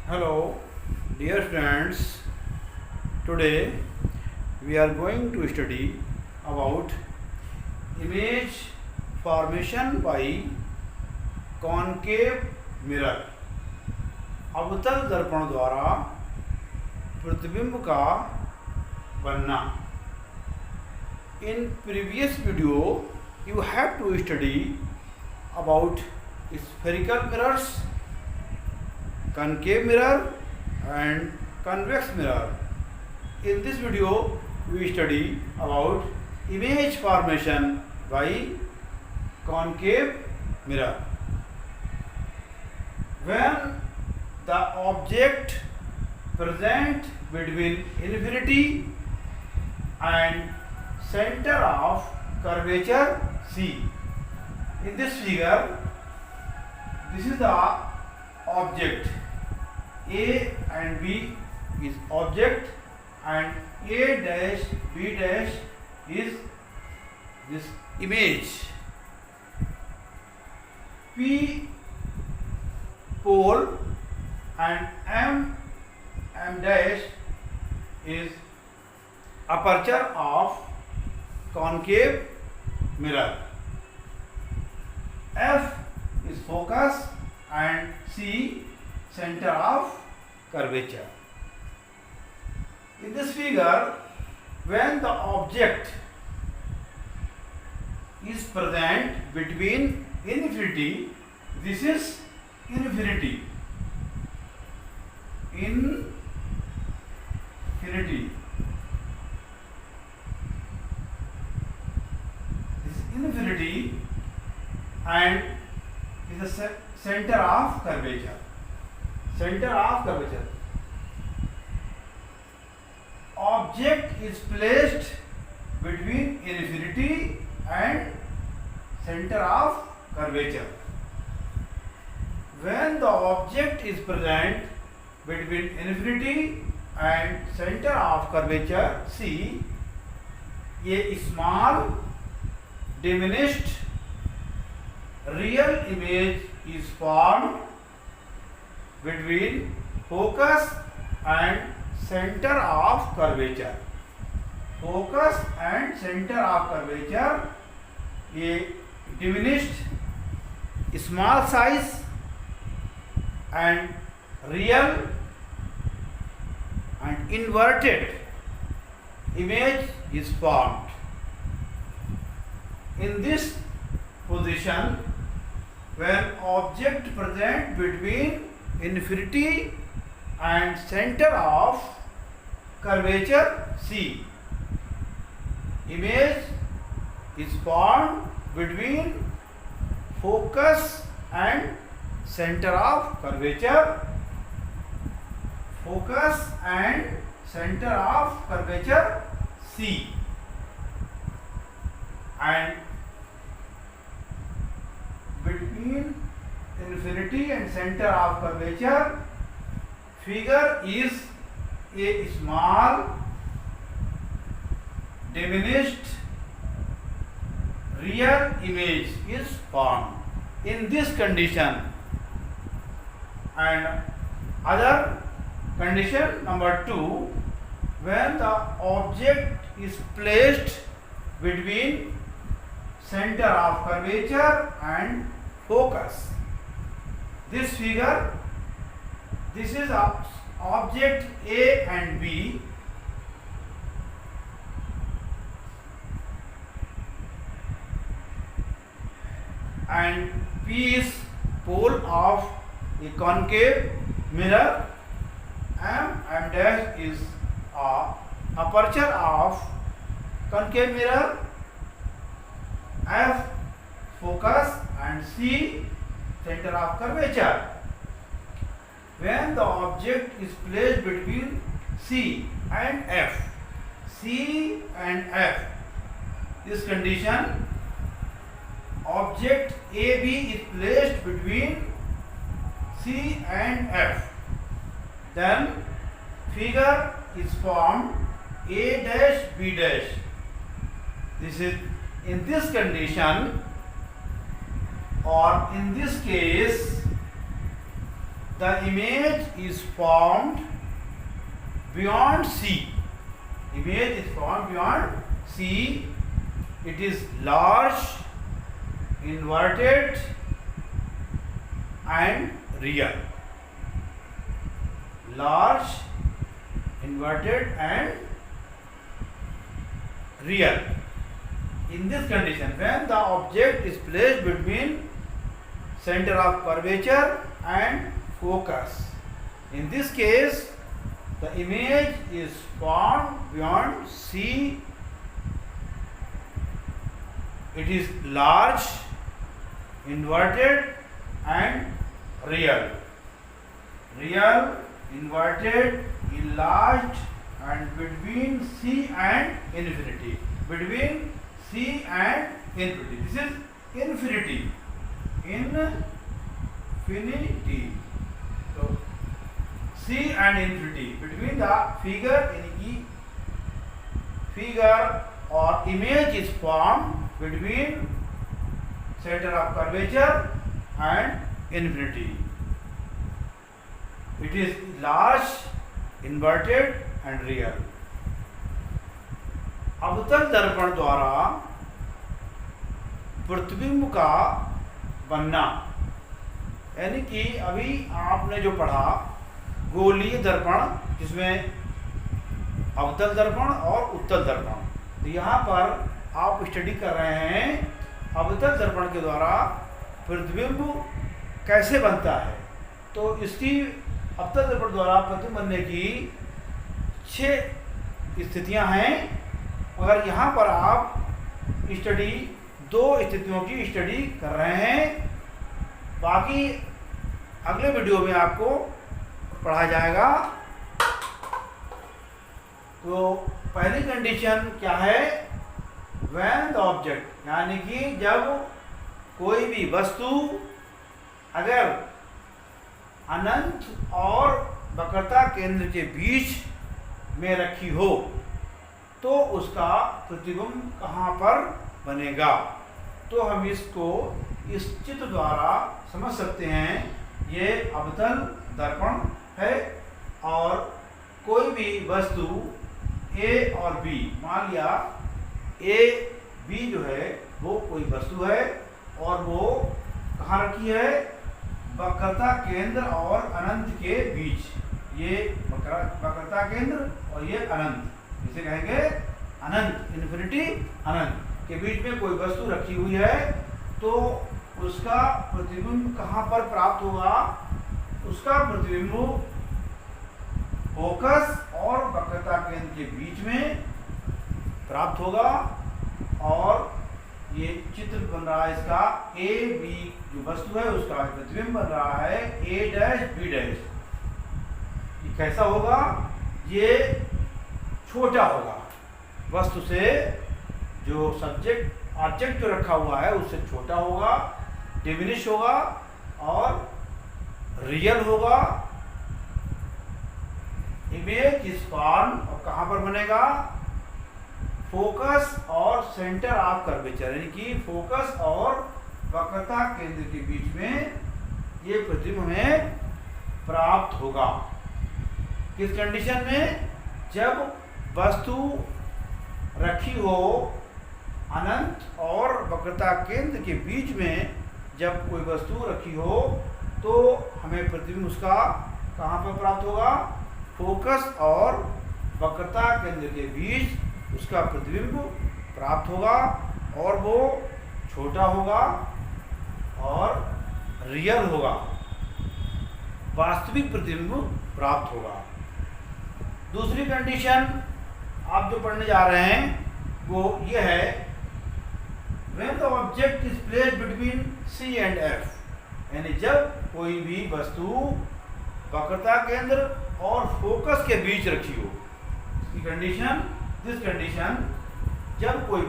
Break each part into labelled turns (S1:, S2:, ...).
S1: Hello, dear friends. Today we are going to study about image formation by concave mirror. अवतल दर्पण द्वारा प्रतिबिंब का बनना. In previous video, you have to study about spherical mirrors, concave mirror and convex mirror. In this video we study about image formation by concave mirror. When the object present between infinity and center of curvature C. In this figure, this is the object. A and B is object and A dash B dash is this image. P pole and M dash is aperture of concave mirror. F is focus and C center of curvature. In this figure, when the object is present between infinity, this is infinity. Infinity. This is infinity and is the center of curvature. Center of curvature. Object is placed between infinity and center of curvature. When the object is present between infinity and center of curvature C, a small diminished real image is formed between focus and center of curvature. Focus and center of curvature, a diminished small size and real and inverted image is formed. In this position, when object present between infinity and center of curvature C, image is formed between focus and center of curvature. Focus and center of curvature C, and between infinity and center of curvature, figure is a small diminished real image is formed. In this condition, and other condition number 2, when the object is placed between center of curvature and focus. This figure, this is object A and B. And P is pole of a concave mirror. M dash is aperture of concave mirror. F focus and C center of curvature. When the object is placed between C and F, C and F, this condition, object AB is placed between C and F, then figure is formed A dash B dash. This is in this condition, or in this case, the image is formed beyond C. Image is formed beyond C. It is large, inverted and real. Large, inverted and real. In this condition, when the object is placed between center of curvature and focus, in this case the image is formed beyond C. It is large, inverted and real. Real, inverted, enlarged and between C and infinity. Between C and infinity. This is infinity. Infinity. So C and infinity. Between the figure or image is formed between center of curvature and infinity. It is large, inverted and real. अवतल दर्पण द्वारा प्रतिबिंब का बनना, यानी कि अभी आपने जो पढ़ा गोलीय दर्पण, जिसमें अवतल दर्पण और उत्तल दर्पण, तो यहाँ पर आप स्टडी कर रहे हैं अवतल दर्पण के द्वारा प्रतिबिंब कैसे बनता है। तो इसकी अवतल दर्पण द्वारा प्रतिबिंब बनने की 6 स्थितियां हैं, मगर यहाँ पर आप स्टडी 2 स्थितियों की स्टडी कर रहे हैं। बाकी अगले वीडियो में आपको पढ़ा जाएगा। तो पहली कंडीशन क्या है? व्हेन द ऑब्जेक्ट, यानी कि जब कोई भी वस्तु अगर अनंत और वक्रता केंद्र के बीच में रखी हो तो उसका प्रतिबिंब कहाँ पर बनेगा। तो हम इसको इस चित्र द्वारा समझ सकते हैं। ये अवतल दर्पण है और कोई भी वस्तु A और B, मान लिया A B जो है वो कोई वस्तु है और वो कहाँ रखी है? वक्रता केंद्र और अनंत के बीच। ये वक्रता केंद्र और ये अनंत, इसे कहेंगे अनंत, इन्फिनिटी अनंत के बीच में कोई वस्तु रखी हुई है। तो उसका प्रतिबिंब कहाँ पर प्राप्त होगा? उसका प्रतिबिंब फोकस और वक्रता केंद्र के बीच में प्राप्त होगा। और ये चित्र बन रहा है इसका, ए बी जो वस्तु है उसका प्रतिबिंब बन रहा है A डैश B डैश। ये कैसा होगा? ये छोटा होगा, वस्तु से जो सब्जेक्ट ऑब्जेक्ट जो रखा हुआ है उससे छोटा होगा, डिमिनिश होगा और रियल होगा। इमेज इज फॉर्म, और कहाँ पर बनेगा? फोकस और सेंटर ऑफ कर्वेचर, यानी कि फोकस और वक्रता केंद्र के बीच में ये प्रतिबिंब हमें प्राप्त होगा। किस कंडीशन में? जब वस्तु रखी हो अनंत और वक्रता केंद्र के बीच में, जब कोई वस्तु रखी हो तो हमें प्रतिबिंब उसका कहाँ पर प्राप्त होगा? फोकस और वक्रता केंद्र के बीच उसका प्रतिबिंब प्राप्त होगा और वो छोटा होगा और रियल होगा, वास्तविक प्रतिबिंब प्राप्त होगा। दूसरी कंडीशन आप जो पढ़ने जा रहे हैं वो ये है, when the object is placed between C and F, यानी जब कोई भी वस्तु वक्रता केंद्र और फोकस के बीच रखी हो। कंडीशन, दिस कंडीशन, जब कोई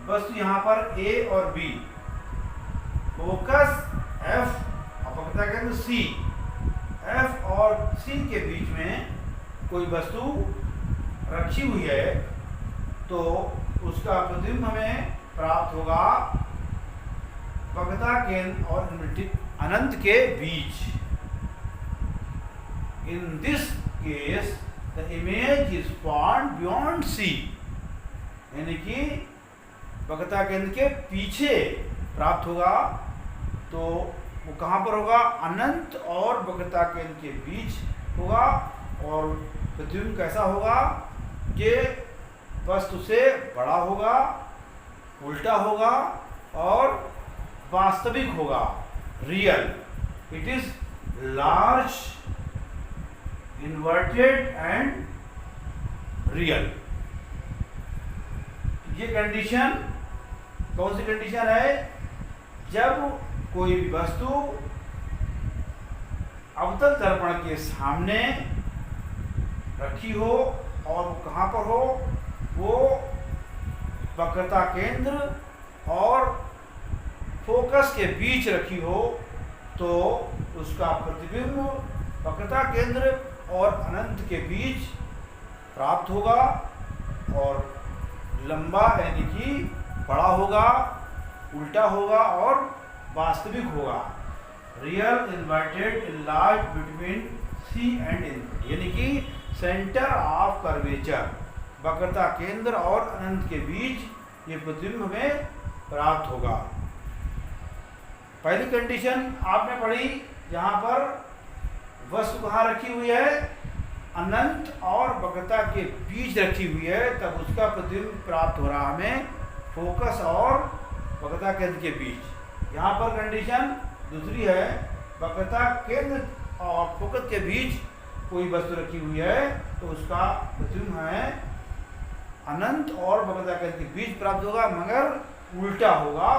S1: वस्तु यहाँ पर A और B, फोकस F और वक्रता केंद्र C, F और C के बीच में कोई वस्तु रखी हुई है तो उसका प्रतिबिंब हमें प्राप्त होगा वक्रता केंद्र और अनंत के बीच। in this case the image is formed beyond C, यानी कि वक्रता केंद्र के पीछे प्राप्त होगा। तो वो कहाँ पर होगा? अनंत और वक्रता केंद्र के बीच होगा। और प्रतिबिंब कैसा होगा कि वस्तु से बड़ा होगा, उल्टा होगा और वास्तविक होगा, real. It is large, inverted and real. ये कंडीशन कौन सी कंडीशन है? जब कोई भी वस्तु अवतल दर्पण के सामने रखी हो और वो कहाँ पर हो? वो वक्रता केंद्र और फोकस के बीच रखी हो, तो उसका प्रतिबिंब वक्रता केंद्र और अनंत के बीच प्राप्त होगा और लंबा यानी कि बड़ा होगा, उल्टा होगा और वास्तविक होगा। Real, inverted, enlarge between C and invert, यानी कि सेंटर ऑफ कर्वेचर, वक्रता केंद्र और अनंत के बीच ये प्रतिबिंब हमें प्राप्त होगा। पहली कंडीशन आपने पढ़ी, जहाँ पर वस्तु कहाँ रखी हुई है? अनंत और वक्रता के बीच रखी हुई है, तब उसका प्रतिबिंब प्राप्त हो रहा हमें फोकस और वक्रता केंद्र के बीच। यहाँ पर कंडीशन दूसरी है, वक्रता केंद्र और फोकस के बीच कोई वस्तु रखी हुई है, तो उसका प्रतिबिंब है अनंत और वक्रता केंद्र के बीच प्राप्त होगा, मगर उल्टा होगा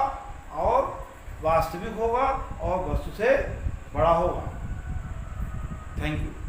S1: और वास्तविक होगा और वस्तु से बड़ा होगा। Thank you.